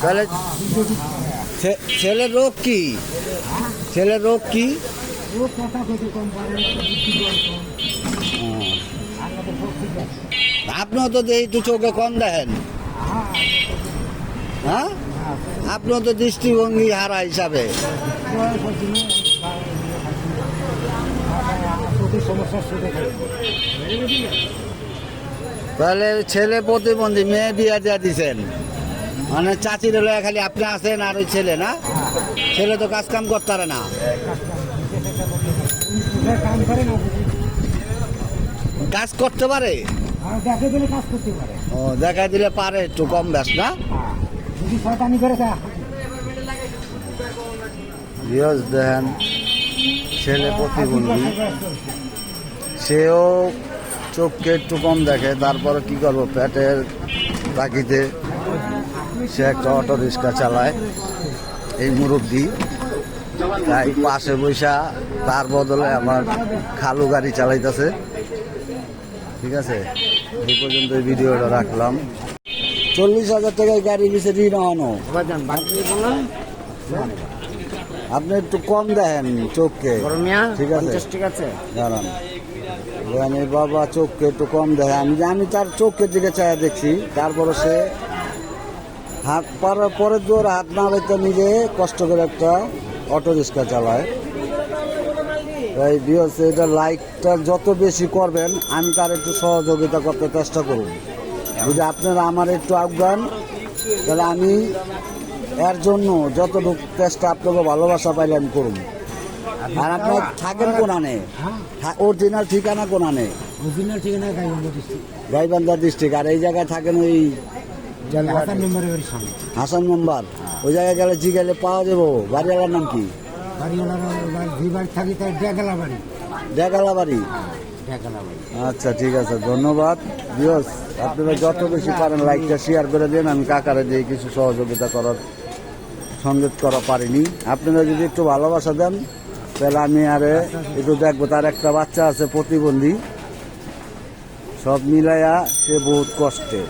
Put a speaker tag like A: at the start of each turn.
A: তাহলে ছেলের রোগ কি? ছেলের রোগ কি? আপনিও তো একটু চোখে কম দেখেন, হ্যাঁ? আপনিও তো দৃষ্টিভঙ্গি হারা হিসাবে। তাহলে ছেলে প্রতিবন্ধী, মেয়ে বিয়ে দিয়ে দিচ্ছেন, মানে চাচির হলে খালি আপনি আছেন আর ওই ছেলে না? ছেলে তো কাজ কাম করতে পারে না। কাজ করতে পারে? ও, দেখা দিলে পারে, একটু কম ব্যাস না? দেখেন ছেলে প্রতিবন্ধী, সেও চোখকে একটু কম দেখে, তারপরে কি করবো, পেটের তাগিদে সে একটা অটো রিক্সা চালায়। এই মুরব্বী তাই পাশে বৈশা তার বদলে আমার খালু গাড়ি চালাইতেছে। ঠিক আছে, এই পর্যন্ত এই ভিডিওটা রাখলাম। 40,000 টাকায় গাড়ি বেশি ঋণ হনো, আপনি একটু কম দেখেন চোখকে। ঠিক আছে, ঠিক আছে, দাঁড়ান। বাবা চোখকে একটু কম দেখে, আমি তার চোখের দিকে চাই দেখছি, তারপরে সে হাত পাড়ার পরে দৌড় হাত না রেখে নিজে কষ্ট করে একটা অটো রিক্সা চালায়। তাই এটা লাইকটা যত বেশি করবেন আমি তার একটু সহযোগিতা করতে চেষ্টা করব। যদি আপনারা আমার একটু আজ্ঞান, তাহলে আমি এর জন্য যতটুকু চেষ্টা আপনাকে ভালোবাসা পাইলে আমি করুন। আর আপনার থাকেন কোনানে? অরিজিনাল ঠিকানা কোনানে?
B: অরিজিনাল ঠিকানা
A: গাইবান্ধা ডিস্ট্রিক্ট। আর এই জায়গায় থাকেন ওই হাসান নম্বর, ওই জায়গায় গেলে জিগাইলে পাওয়া যাবো। বাড়িওয়ালার নাম কি? ডেগালা বাড়ি। আচ্ছা, ঠিক আছে, ধন্যবাদ। বিয়স, আপনারা যত বেশি পারেন লাইকটা শেয়ার করে দেন। আমি কাকারে দিয়ে কিছু সহযোগিতা করার সংযোগ করা পারিনি, আপনারা যদি একটু ভালোবাসা দেন তাহলে আমি আরে একটু দেখবো। তার একটা বাচ্চা আছে প্রতিবন্ধী, সব মিলাইয়া সে বহুত কষ্টে।